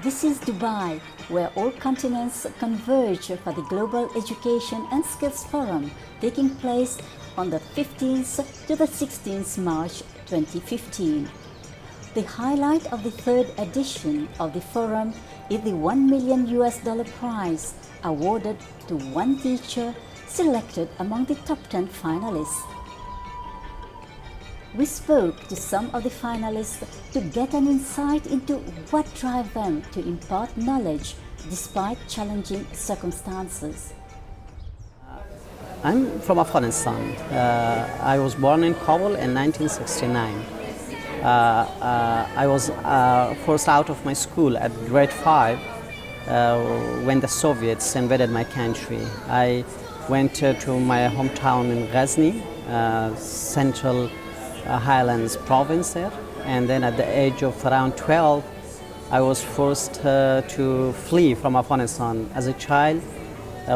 This is Dubai, where all continents converge for the Global Education and Skills Forum, taking place on the 15th to the 16th March 2015. The highlight of the third edition of the forum is the $1 million prize awarded to one teacher selected among the top 10 finalists. We spoke to some of the finalists to get an insight into what drives them to impart knowledge despite challenging circumstances. I'm from Afghanistan. I was born in Kabul in 1969. I was forced out of my school at grade 5 when the Soviets invaded my country. I went to my hometown in Ghazni, central Highlands province there, and then at the age of around 12 I was forced to flee from Afghanistan as a child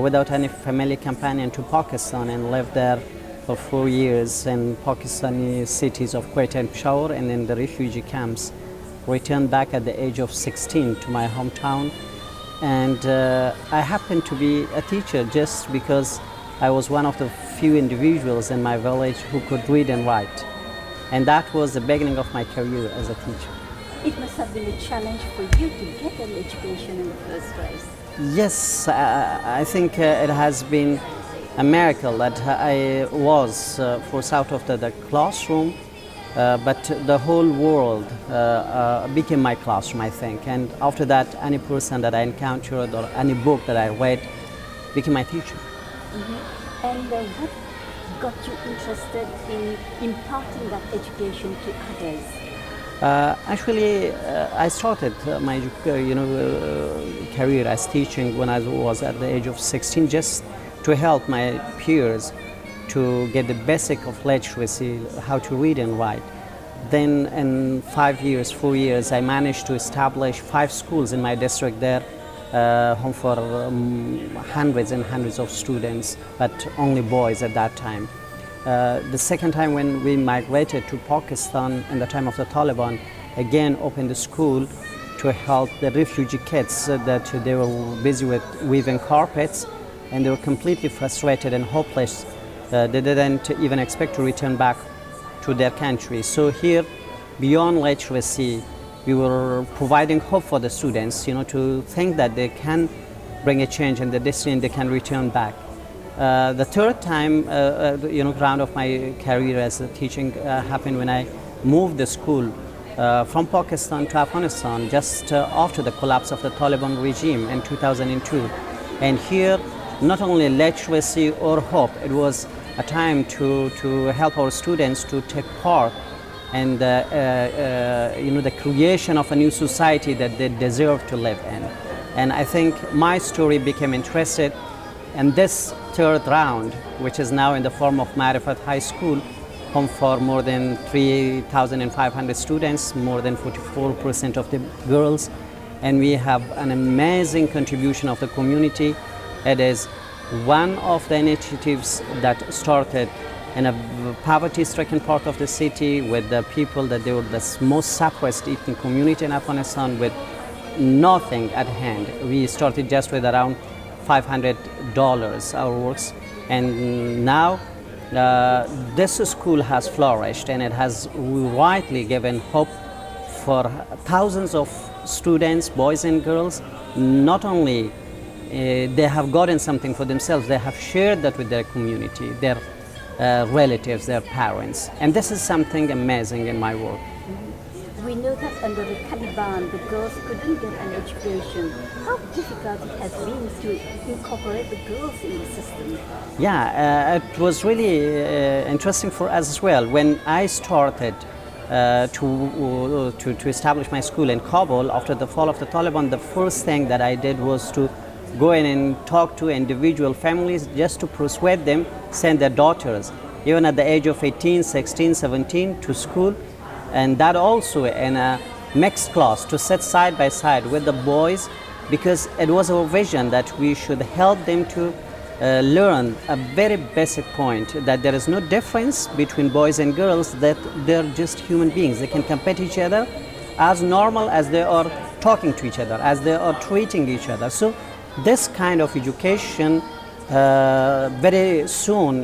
without any family companion to Pakistan, and lived there for 4 years in Pakistani cities of Quetta and Peshawar and in the refugee camps. Returned back at the age of 16 to my hometown, and I happened to be a teacher just because I was one of the few individuals in my village who could read and write. And that was the beginning of my career as a teacher. It must have been a challenge for you to get an education in the first place. Yes, I think it has been a miracle that I was forced out of the classroom, but the whole world became my classroom, I think. And after that, any person that I encountered or any book that I read became my teacher. Mm-hmm. And what got you interested in imparting that education to others? Actually, I started my career as teaching when I was at the age of 16, just to help my peers to get the basic of literacy, how to read and write. Then in 4 years, I managed to establish 5 schools in my district there, home for hundreds and hundreds of students, but only boys at that time. The second time when we migrated to Pakistan in the time of the Taliban, again opened the school to help the refugee kids that they were busy with weaving carpets, and they were completely frustrated and hopeless. They didn't even expect to return back to their country. So here, beyond literacy, we were providing hope for the students, to think that they can bring a change in the destiny and they can return back. The third time, round of my career as a teaching happened when I moved the school from Pakistan to Afghanistan just after the collapse of the Taliban regime in 2002. And here, not only literacy or hope, it was a time to help our students to take part in the creation of a new society that they deserve to live in. And I think my story became interested in this third round, which is now in the form of Marifat High School, home for more than 3,500 students, more than 44% of the girls. And we have an amazing contribution of the community. It is one of the initiatives that started in a poverty-stricken part of the city with the people that they were the most suppressed ethnic community in Afghanistan with nothing at hand. We started just with around $500 our works, and now this school has flourished, and it has rightly given hope for thousands of students, boys and girls. Not only they have gotten something for themselves, they have shared that with their community, their relatives, their parents, and this is something amazing in my work. We know that under the Taliban, the girls couldn't get an education. How difficult it has been to incorporate the girls in the system? Yeah, it was really interesting for us as well. When I started to establish my school in Kabul after the fall of the Taliban, the first thing that I did was to go in and talk to individual families just to persuade them send their daughters, even at the age of 18, 16, 17, to school. And that also in a mixed class, to sit side by side with the boys, because it was our vision that we should help them to learn a very basic point, that there is no difference between boys and girls, that they're just human beings. They can compete each other as normal as they are talking to each other, as they are treating each other. So this kind of education very soon,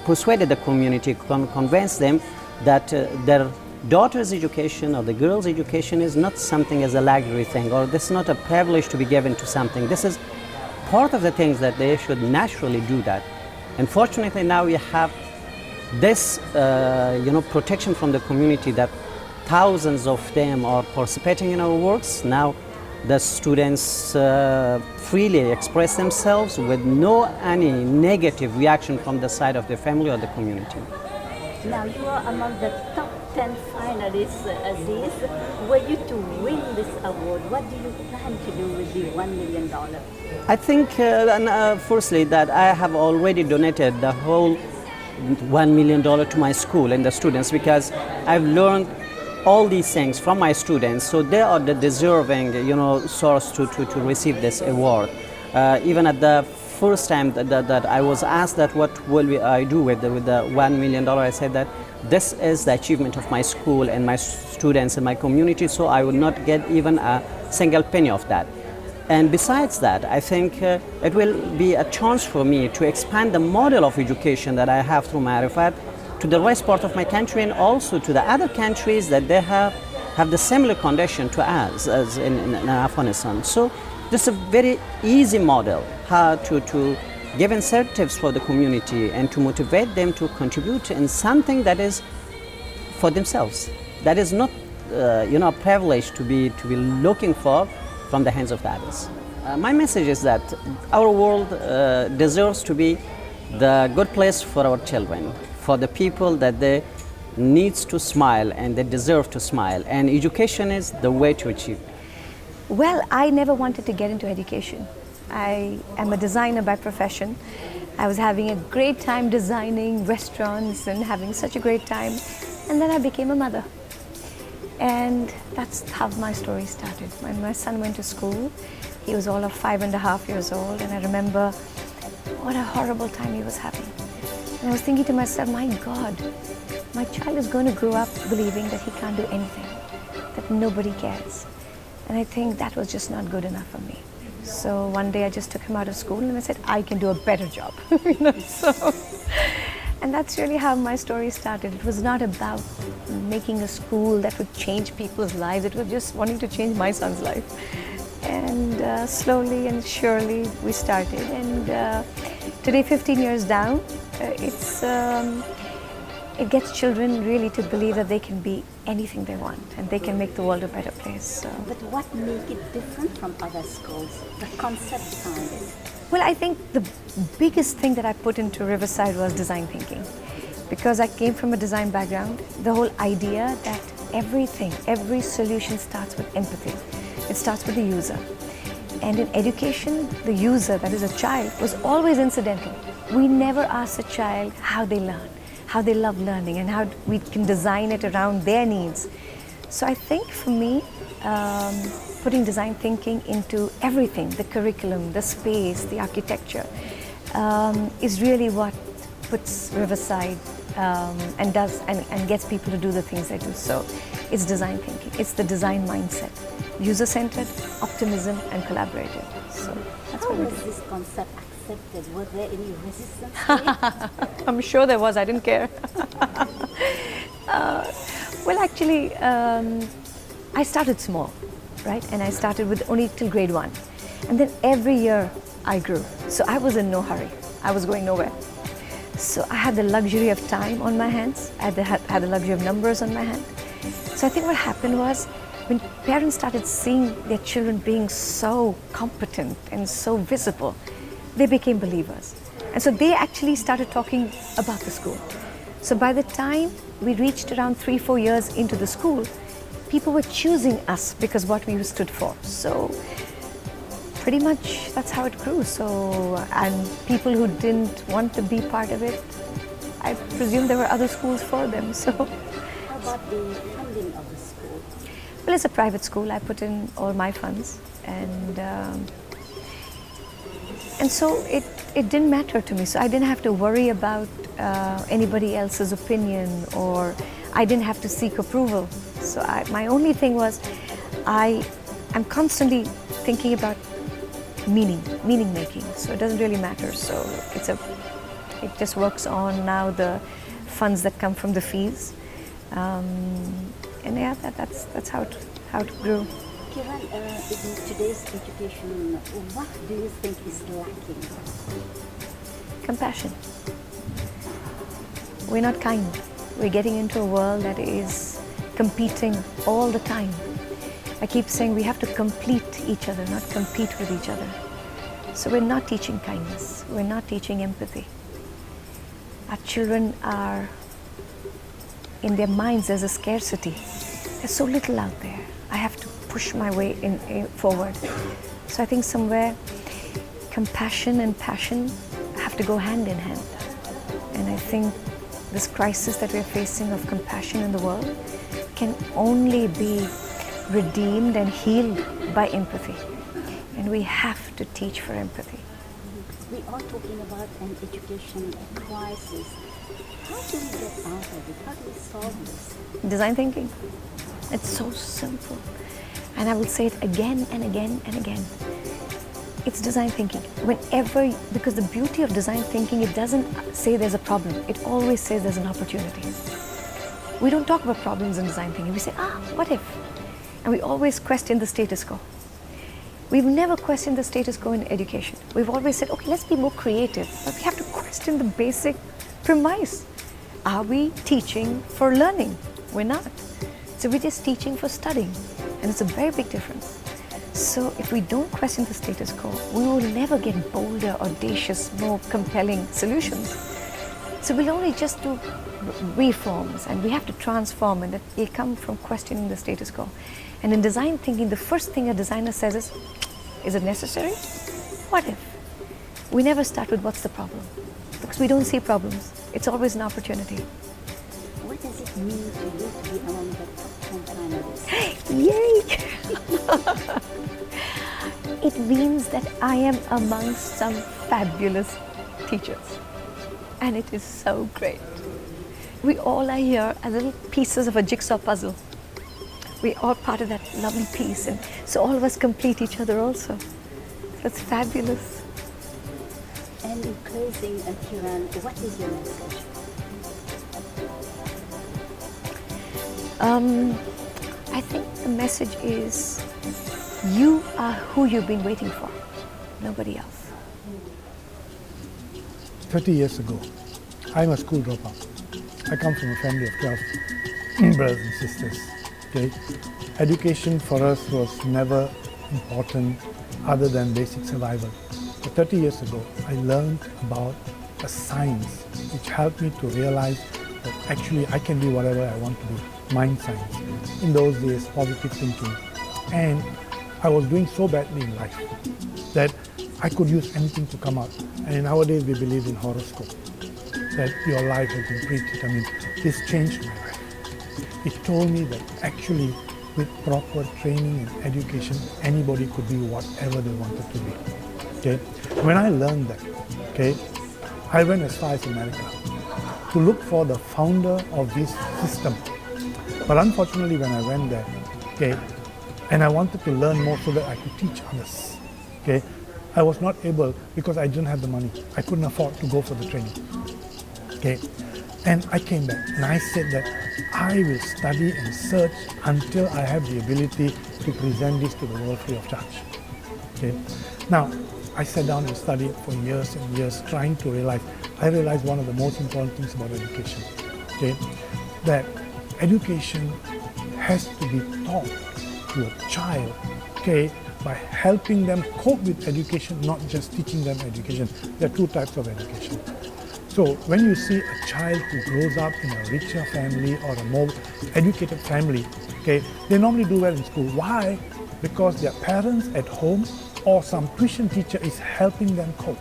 persuaded the community, convinced them that their daughter's education or the girl's education is not something as a luxury thing, or this is not a privilege to be given to something. This is part of the things that they should naturally do that. Unfortunately, now we have this, protection from the community that thousands of them are participating in our works. Now the students freely express themselves with no any negative reaction from the side of the family or the community. Now you are among the top 10 finalists, Aziz. Were you to win this award, what do you plan to do with the $1 million? I think, firstly, that I have already donated the whole $1 million to my school and the students, because I've learned all these things from my students, so they are the deserving, source to receive this award. Even at the first time that I was asked that what will I do with the $1 million, I said that this is the achievement of my school and my students and my community, so I would not get even a single penny of that. And besides that, I think it will be a chance for me to expand the model of education that I have through Marifat to the rest part of my country, and also to the other countries that they have the similar condition to us as in Afghanistan. So this is a very easy model how to give incentives for the community and to motivate them to contribute in something that is for themselves. That is not a privilege to be looking for from the hands of the others. My message is that our world deserves to be the good place for our children, for the people that they needs to smile and they deserve to smile, and education is the way to achieve. Well, I never wanted to get into education. I am a designer by profession. I was having a great time designing restaurants and having such a great time, and then I became a mother. And that's how my story started. When my son went to school, he was all of 5.5 years old, and I remember what a horrible time he was having. And I was thinking to myself, my God, my child is going to grow up believing that he can't do anything, that nobody cares. And I think that was just not good enough for me. So one day I just took him out of school and I said, I can do a better job. And that's really how my story started. It was not about making a school that would change people's lives. It was just wanting to change my son's life. And slowly and surely we started. And today, 15 years down, it gets children really to believe that they can be anything they want and they can make the world a better place. So. But what makes it different from other schools? The concept behind it? Well, I think the biggest thing that I put into Riverside was design thinking. Because I came from a design background, the whole idea that every solution starts with empathy. It starts with the user. And in education, the user, that is a child, was always incidental. We never asked a child how they learn, how they love learning, and how we can design it around their needs. So I think for me, putting design thinking into everything, the curriculum, the space, the architecture, is really what puts Riverside and gets people to do the things they do. So it's design thinking, it's the design mindset, user-centered, optimism, and collaborative. So that's what we do. How was this concept accepted? Was there any resistance to it? I'm sure there was, I didn't care. Well, actually, I started small, right? And I started with only till grade 1. And then every year I grew. So I was in no hurry. I was going nowhere. So I had the luxury of time on my hands. I had the luxury of numbers on my hand. So I think what happened was, when parents started seeing their children being so competent and so visible, they became believers. And so they actually started talking about the school. So by the time we reached around 3-4 years into the school, people were choosing us because what we stood for. So pretty much that's how it grew. So, and people who didn't want to be part of it, I presume there were other schools for them. So. How about the funding of the school? Well, it's a private school. I put in all my funds, and so it didn't matter to me. So I didn't have to worry about anybody else's opinion, or I didn't have to seek approval. So my only thing was, I'm constantly thinking about meaning making. So it doesn't really matter. So it just works on now the funds that come from the fees, and yeah, that's how it grew. Kiran, in today's education, what do you think is lacking? Compassion. We're not kind. We're getting into a world that is competing all the time. I keep saying we have to complete each other, not compete with each other. So we're not teaching kindness. We're not teaching empathy. Our children are, in their minds, there's a scarcity. There's so little out there. I have to push my way forward. So I think somewhere compassion and passion have to go hand in hand. And I think this crisis that we're facing of compassion in the world can only be redeemed and healed by empathy. And we have to teach for empathy. We are talking about an education crisis. How do we get out of it? How do we solve this? Design thinking. It's so simple. And I will say it again and again and again. It's design thinking. Because the beauty of design thinking, it doesn't say there's a problem. It always says there's an opportunity. We don't talk about problems in design thinking. We say, what if? And we always question the status quo. We've never questioned the status quo in education. We've always said, okay, let's be more creative. But we have to question the basic premise. Are we teaching for learning? We're not. So we're just teaching for studying. And it's a very big difference. So if we don't question the status quo, we will never get bolder, audacious, more compelling solutions. So we'll only just do reforms, and we have to transform, and that will come from questioning the status quo. And in design thinking, the first thing a designer says is it necessary? What if? We never start with what's the problem, because we don't see problems. It's always an opportunity. What does it mean to you to be among the top 10 finalists? Yay! It means that I am amongst some fabulous teachers, and it is so great. We all are here as little pieces of a jigsaw puzzle. We're all part of that lovely piece, and so all of us complete each other also. That's fabulous. And in closing, Kiran, what is your message? I think the message is you are who you've been waiting for, nobody else. 30 years ago, I'm a school dropout. I come from a family of 12 brothers and sisters. Okay? Education for us was never important other than basic survival. But 30 years ago, I learned about a science which helped me to realize that actually I can do whatever I want to do, mind science. In those days, positive thinking. And I was doing so badly in life that I could use anything to come out. And nowadays we believe in horoscope, that your life has been predetermined. This changed my life. It told me that actually with proper training and education, anybody could be whatever they wanted to be. Okay? When I learned that, okay, I went as far as America to look for the founder of this system. But unfortunately, when I went there, okay, and I wanted to learn more so that I could teach others, okay, I was not able because I didn't have the money. I couldn't afford to go for the training. Okay, and I came back and I said that I will study and search until I have the ability to present this to the world free of charge. Okay, now I sat down and studied for years and years, trying to realize. I realized one of the most important things about education. Okay, that education has to be taught to a child. Okay, by helping them cope with education, not just teaching them education. There are two types of education. So when you see a child who grows up in a richer family or a more educated family, okay, they normally do well in school. Why? Because their parents at home or some tuition teacher is helping them cope.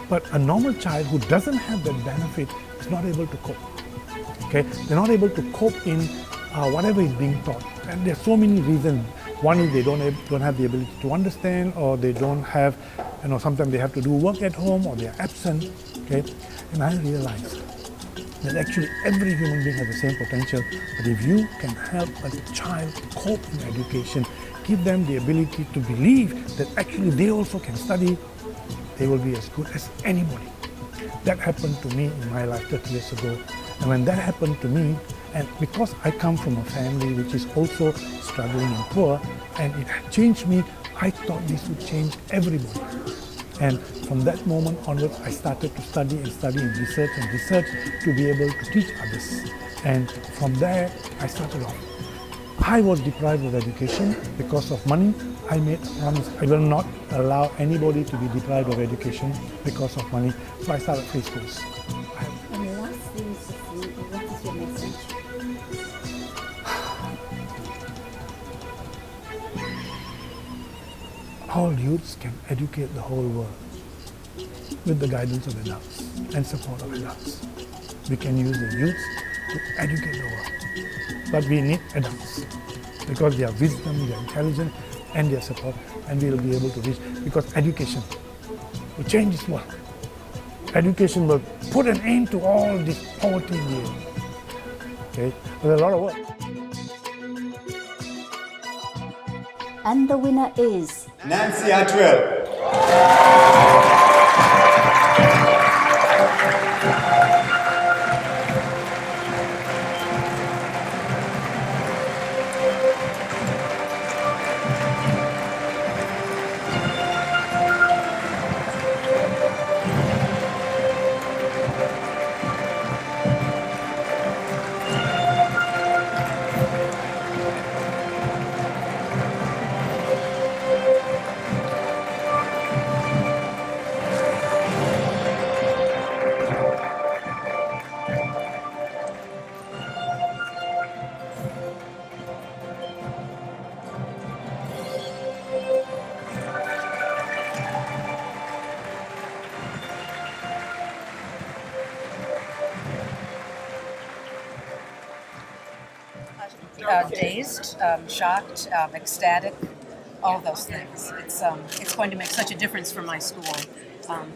But a normal child who doesn't have that benefit is not able to cope. Okay, they're not able to cope in whatever is being taught, and there are so many reasons. One is they don't have the ability to understand, or they don't have, sometimes they have to do work at home, or they are absent. Okay, and I realized that actually every human being has the same potential, but if you can help a child cope in education, give them the ability to believe that actually they also can study, they will be as good as anybody. That happened to me in my life 30 years ago. And when that happened to me, and because I come from a family which is also struggling and poor, and it had changed me, I thought this would change everybody. And from that moment onwards, I started to study and research to be able to teach others. And from there, I started off. I was deprived of education because of money. I made a promise. I will not allow anybody to be deprived of education because of money. So I started free schools. And lastly, Mr. Fu, what is your message? All youths can educate the whole world with the guidance of adults and support of adults. We can use the youths to educate the world. But we need adults because their wisdom, their intelligence, and their support, and we will be able to reach, because education will change this world. Education will put an end to all this poverty in the world. Okay? There's a lot of work. And the winner is Nancy Atwell. Dazed, shocked, ecstatic, all those things. It's going to make such a difference for my school.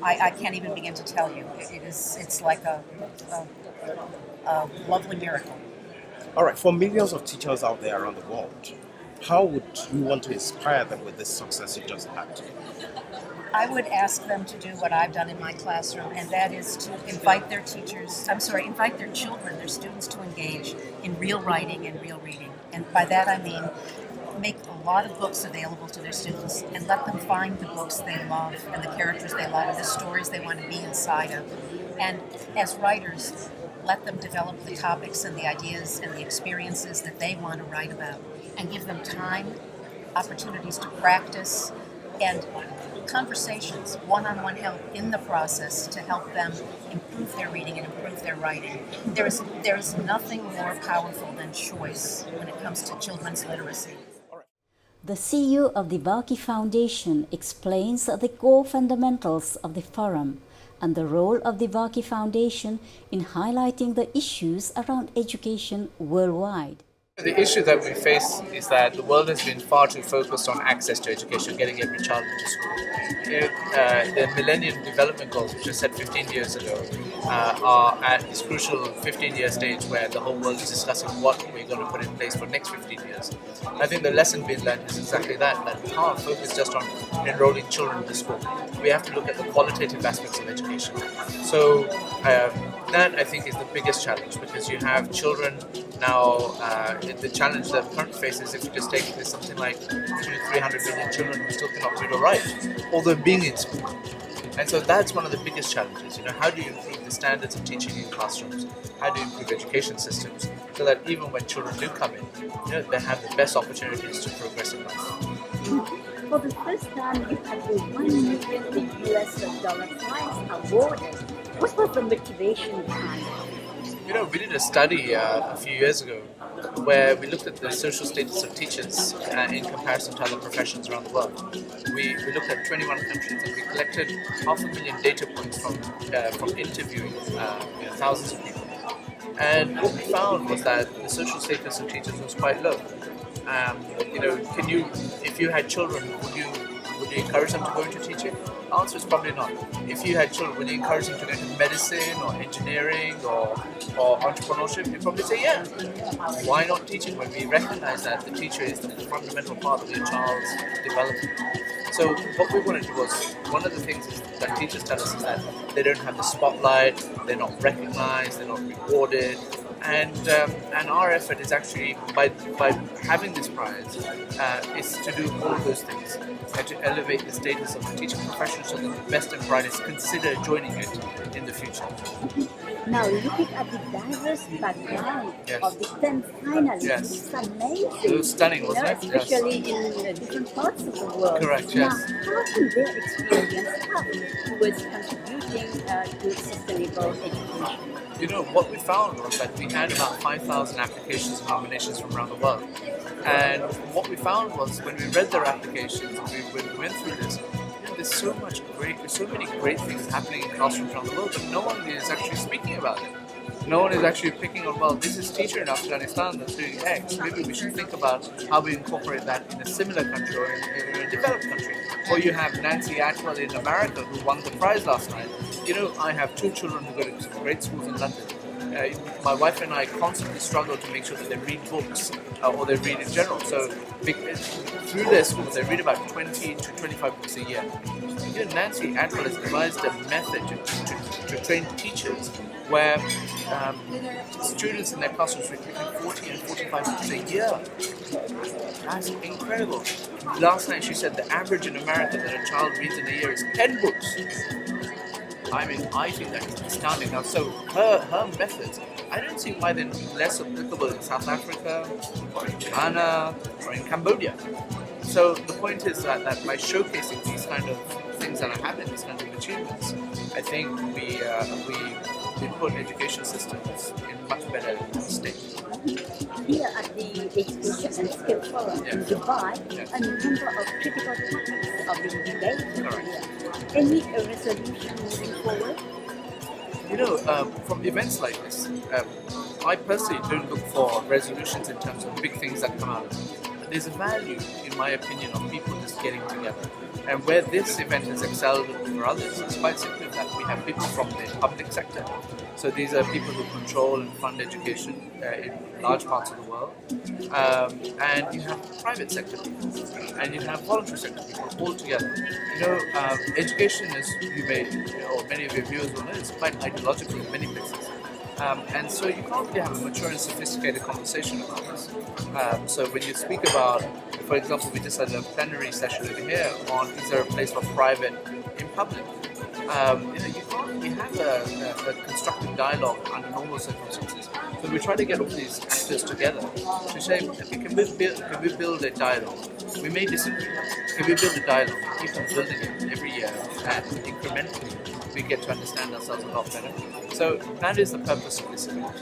I can't even begin to tell you. It's like a lovely miracle. All right, for millions of teachers out there around the world, how would you want to inspire them with this success you just had? I would ask them to do what I've done in my classroom, and that is to invite their children, their students to engage in real writing and real reading. And by that I mean make a lot of books available to their students and let them find the books they love and the characters they love and the stories they want to be inside of. And as writers, let them develop the topics and the ideas and the experiences that they want to write about, and give them time, opportunities to practice, and conversations, one-on-one help in the process to help them improve their reading and improve their writing. There is nothing more powerful than choice when it comes to children's literacy. The CEO of the Vaki Foundation explains the core fundamentals of the forum and the role of the Vaki Foundation in highlighting the issues around education worldwide. The issue that we face is that the world has been far too focused on access to education, getting every child into school. The Millennium Development Goals, which were set 15 years ago, are at this crucial 15-year stage where the whole world is discussing what we're going to put in place for the next 15 years. I think the lesson being learned is exactly that we can't focus just on enrolling children into school. We have to look at the qualitative aspects of education. So that, I think, is the biggest challenge, because you have children now. The challenge that currently faces, if you just take this, something like 300 million children who still cannot read or write, although being in school. And so that's one of the biggest challenges. How do you improve the standards of teaching in classrooms? How do you improve education systems so that even when children do come in, they have the best opportunities to progress in life? For the first time, you had the $1 million US prize awarded. What was the motivation behind it? We did a study a few years ago where we looked at the social status of teachers in comparison to other professions around the world. We looked at 21 countries and we collected 500,000 data points from interviewing thousands of people. And what we found was that the social status of teachers was quite low. If you had children, would you would you encourage them to go into teaching? The answer is probably not. If you had children, would you encourage them to go into medicine or engineering or entrepreneurship? You'd probably say, yeah. Why not teaching when we recognize that the teacher is the fundamental part of your child's development? So what we wanted to do was, one of the things that teachers tell us is that they don't have the spotlight, they're not recognized, they're not rewarded. And our effort is actually by having this prize is to do all of those things and to elevate the status of the teaching profession so that the best and brightest consider joining it in the future. Now, looking at the diverse background Yes. of the 10 finalists, Yes. it's amazing. It was stunning, wasn't it? Yes. Especially in different parts of the world. Correct, Now, yes. how can their experience help towards contributing to sustainable education? You know, what we found was that we had about 5,000 applications and nominations from around the world. And what we found was when we read their applications, when we went through this, there's so many great things happening in classrooms around the world, but no one is actually speaking about it. No one is actually picking on, well, this is teacher in Afghanistan that's doing X. Maybe we should think about how we incorporate that in a similar country or in a developed country. Or you have Nancy Atwell in America who won the prize last night. You know, I have 2 children who go to great schools in London. My wife and I constantly struggle to make sure that they read books or they read in general. So through their schools, they read about 20 to 25 books a year. You know, Nancy Atwell has devised a method to train teachers where students in their classrooms read between 40 and 45 books a year. That's incredible. Last night she said the average in America that a child reads in a year is 10 books. I mean, I think that's astounding. Now, so her methods, I don't see why they're less applicable in South Africa or in Ghana or in Cambodia. So the point is that by showcasing these kind of things that are happening, these kind of achievements, I think we put education systems in much better state. Here at the Education and Skills Forum in Dubai, a number of critical topics are being debated. Correct. Any resolution moving forward? You know, from events like this, I personally don't look for resolutions in terms of big things that come out of it. There's a value, in my opinion, of people just getting together. And where this event has excelled for others is quite simply that we have people from the public sector. So these are people who control and fund education in large parts of the world. And you have private sector people, and you have voluntary sector people all together. You know, education, as you may, or many of your viewers will know, is quite ideological in many places. And so you can't really have a mature and sophisticated conversation about this. So when you speak about, for example, we just had a plenary session over here on is there a place for private in public? You know, you can't really have a constructive dialogue under normal circumstances. So we try to get all these actors together to say, okay, can we build a dialogue? We may disagree. Can we build a dialogue? Keep on building it every year, and incrementally we get to understand ourselves a lot better. So that is the purpose of this event.